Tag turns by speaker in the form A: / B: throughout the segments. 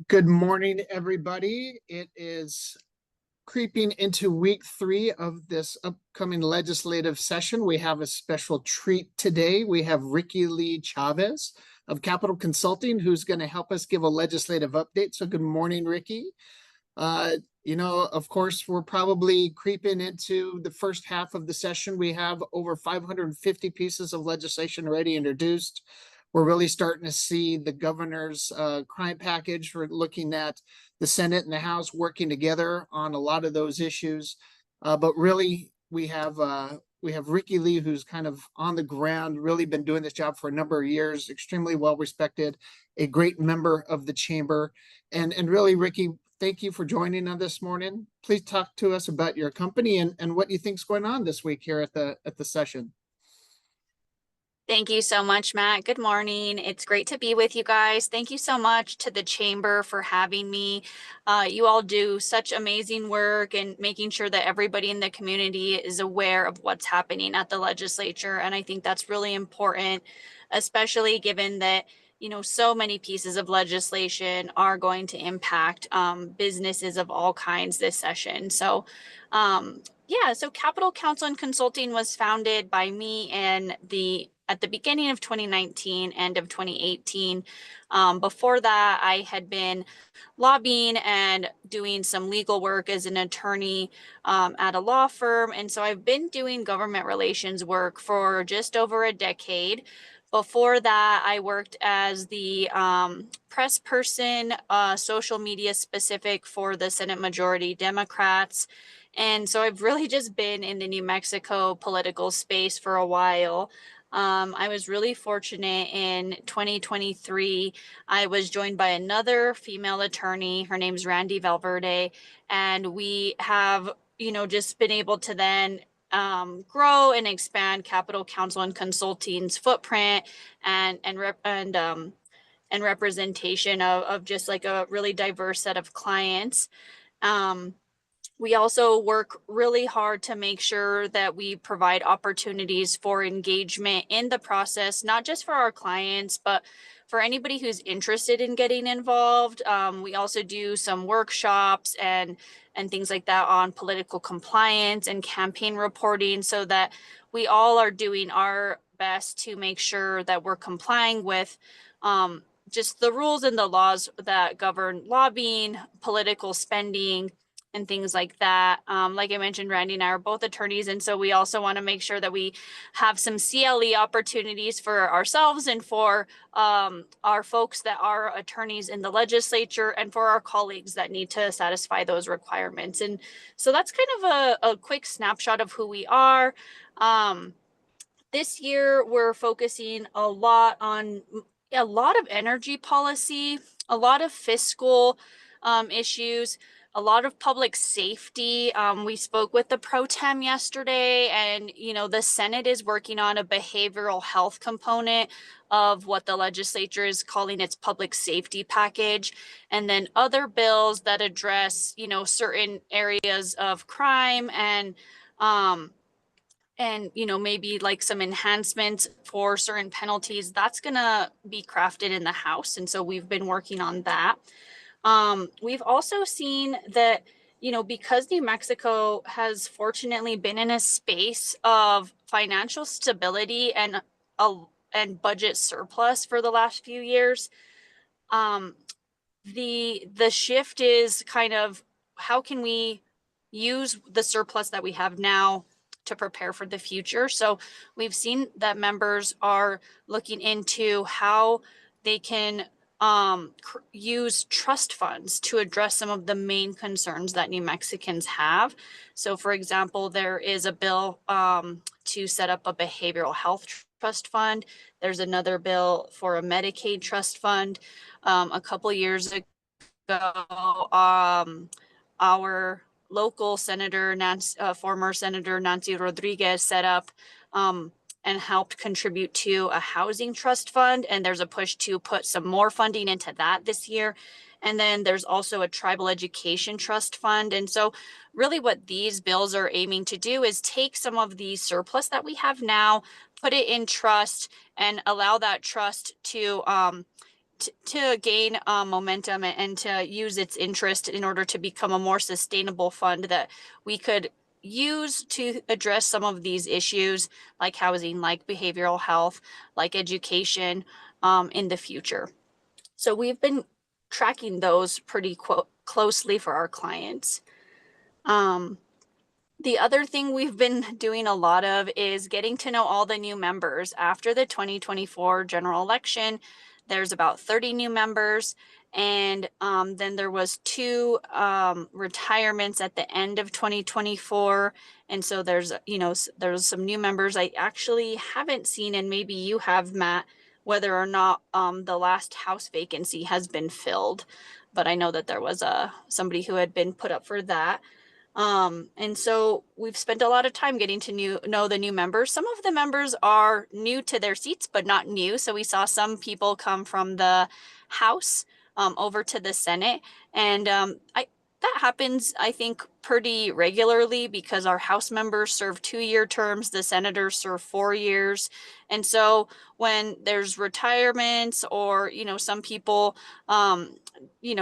A: Good morning, everybody. It is creeping into week 3 of this upcoming legislative session. We have a special treat today. We have Ricky Lee Chavez of Capital Consulting, who's going to help us give a legislative update. So good morning, Ricky. Of course, we're probably creeping into the first half of the session. We have over 550 pieces of legislation already introduced. We're really starting to see the governor's crime package. We're looking at the Senate and the House working together on a lot of those issues. But really, we have Ricky Lee, who's kind of on the ground, really been doing this job for a number of years, extremely well respected, a great member of the chamber. And really, Ricky, thank you for joining us this morning. Please talk to us about your company and what you think's going on this week here at the session.
B: Thank you so much, Matt. Good morning. It's great to be with you guys. Thank you so much to the Chamber for having me. You all do such amazing work and making sure that everybody in the community is aware of what's happening at the legislature. And I think that's really important, especially given that, so many pieces of legislation are going to impact businesses of all kinds this session. So, so Capital Counsel and Consulting was founded by me and at the beginning of 2019, end of 2018. Before that, I had been lobbying and doing some legal work as an attorney at a law firm. And so I've been doing government relations work for just over a decade. Before that, I worked as the press person, social media specific for the Senate Majority Democrats. And so I've really just been in the New Mexico political space for a while. I was really fortunate in 2023. I was joined by another female attorney. Her name's Randy Valverde. And we have, just been able to then grow and expand Capital Counsel and Consulting's footprint and representation of just like a really diverse set of clients. We also work really hard to make sure that we provide opportunities for engagement in the process, not just for our clients, but for anybody who's interested in getting involved. We also do some workshops and things like that on political compliance and campaign reporting so that we all are doing our best to make sure that we're complying with just the rules and the laws that govern lobbying, political spending, and things like that. Like I mentioned, Randy and I are both attorneys, and so we also want to make sure that we have some CLE opportunities for ourselves and for our folks that are attorneys in the legislature and for our colleagues that need to satisfy those requirements. And so that's kind of a quick snapshot of who we are. This year, we're focusing a lot on a lot of energy policy, a lot of fiscal issues, a lot of public safety. We spoke with the pro tem yesterday, and the Senate is working on a behavioral health component of what the legislature is calling its public safety package, and then other bills that address certain areas of crime and maybe like some enhancements for certain penalties. That's gonna be crafted in the House, and so we've been working on that. We've also seen that, because New Mexico has fortunately been in a space of financial stability and budget surplus for the last few years, the shift is kind of how can we use the surplus that we have now to prepare for the future. So we've seen that members are looking into how they can use trust funds to address some of the main concerns that New Mexicans have. So, for example, there is a bill to set up a behavioral health trust fund. There's another bill for a Medicaid trust fund. A couple years ago, our local senator, former Senator Nancy Rodriguez, set up and helped contribute to a housing trust fund. And there's a push to put some more funding into that this year. And then there's also a tribal education trust fund. And so really what these bills are aiming to do is take some of the surplus that we have now, put it in trust, and allow that trust to to gain momentum and to use its interest in order to become a more sustainable fund that we could use to address some of these issues like housing, like behavioral health, like education in the future. So we've been tracking those pretty closely for our clients. The other thing we've been doing a lot of is getting to know all the new members. After the 2024 general election, there's about 30 new members. And then there was two retirements at the end of 2024. And so there's some new members I actually haven't seen, and maybe you have, Matt, whether or not the last house vacancy has been filled. But I know that there was somebody who had been put up for that. And so we've spent a lot of time getting to know the new members. Some of the members are new to their seats, but not new. So we saw some people come from the House over to the Senate. And that happens, I think, pretty regularly because our House members serve 2-year terms, the senators serve 4 years. And so when there's retirements or, some people,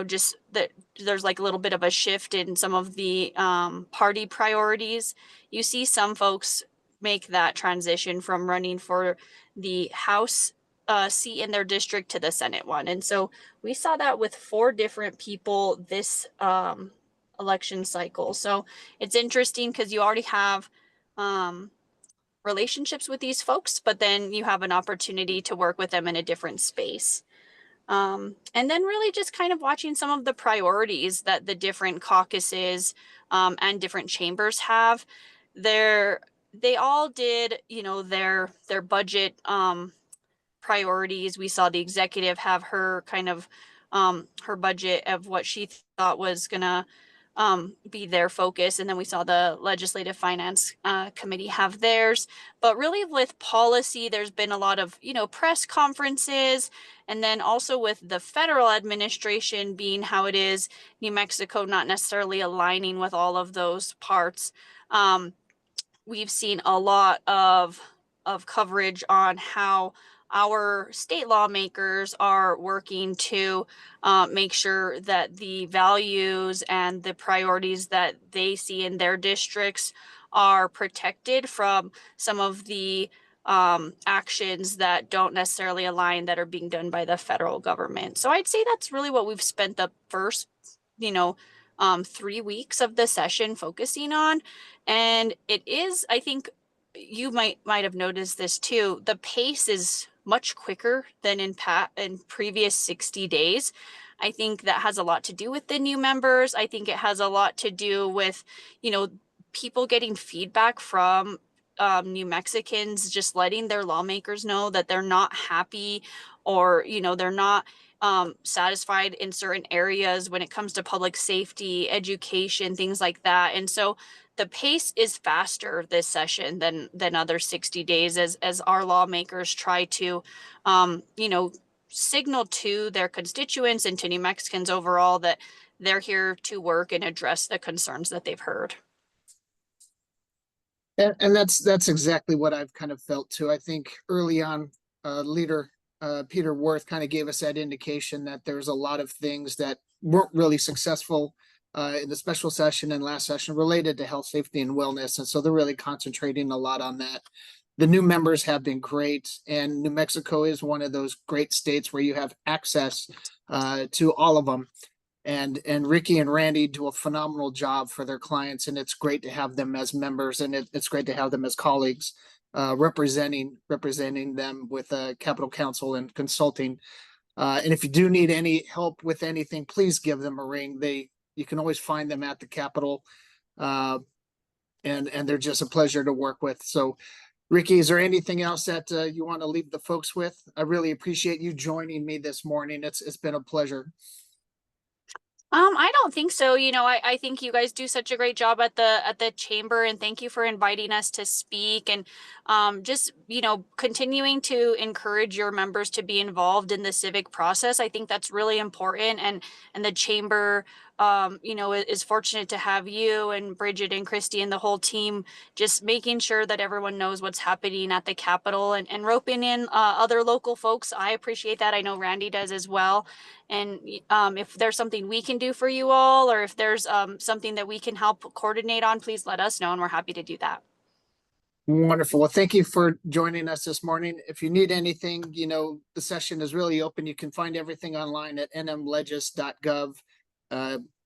B: just that there's like a little bit of a shift in some of the party priorities, you see some folks make that transition from running for the House seat in their district to the Senate one. And so we saw that with 4 different people this election cycle. So it's interesting because you already have relationships with these folks, but then you have an opportunity to work with them in a different space. And then really just kind of watching some of the priorities that the different caucuses and different chambers have. They all did, their budget priorities. We saw the executive have her kind of her budget of what she thought was gonna be their focus, and then we saw the legislative finance committee have theirs. But really with policy, there's been a lot of press conferences, and then also with the federal administration being how it is, New Mexico not necessarily aligning with all of those parts. We've seen a lot of coverage on how our state lawmakers are working to make sure that the values and the priorities that they see in their districts are protected from some of the actions that don't necessarily align that are being done by the federal government. So I'd say that's really what we've spent the first, 3 weeks of the session focusing on. And it is, I think you might have noticed this too, the pace is much quicker than in previous 60 days. I think that has a lot to do with the new members. I think it has a lot to do with, people getting feedback from New Mexicans, just letting their lawmakers know that they're not happy or, they're not satisfied in certain areas when it comes to public safety, education, things like that. And so the pace is faster this session than other 60 days as our lawmakers try to, signal to their constituents and to New Mexicans overall that they're here to work and address the concerns that they've heard.
A: And that's exactly what I've kind of felt too. I think early on, leader Peter Worth kind of gave us that indication that there's a lot of things that weren't really successful in the special session and last session related to health, safety, and wellness. And so they're really concentrating a lot on that. The new members have been great, and New Mexico is one of those great states where you have access to all of them. And Ricky and Randy do a phenomenal job for their clients, and it's great to have them as members, and it's great to have them as colleagues representing them with Capitol Counsel and consulting. And if you do need any help with anything, please give them a ring. You can always find them at the Capitol, and they're just a pleasure to work with. So, Ricky, is there anything else that you want to leave the folks with? I really appreciate you joining me this morning. It's been a pleasure.
B: I don't think so. I think you guys do such a great job at the chamber, and thank you for inviting us to speak, and just, continuing to encourage your members to be involved in the civic process. I think that's really important, and the chamber is fortunate to have you and Bridget and Christy and the whole team just making sure that everyone knows what's happening at the Capitol and roping in other local folks. I appreciate that. I know Randy does as well. And if there's something we can do for you all, or if there's something that we can help coordinate on, please let us know, and we're happy to do that.
A: Wonderful. Well, thank you for joining us this morning. If you need anything, the session is really open. You can find everything online at nmlegis.gov.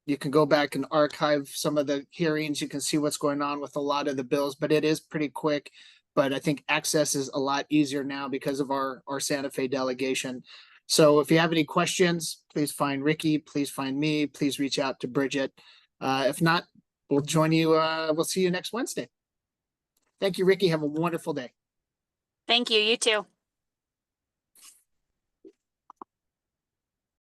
A: You can go back and archive some of the hearings. You can see what's going on with a lot of the bills, but it is pretty quick. But I think access is a lot easier now because of our Santa Fe delegation. So if you have any questions, please find Ricky, please find me, please reach out to Bridget. If not, we'll join you. We'll see you next Wednesday. Thank you, Ricky. Have a wonderful day.
B: Thank you. You too.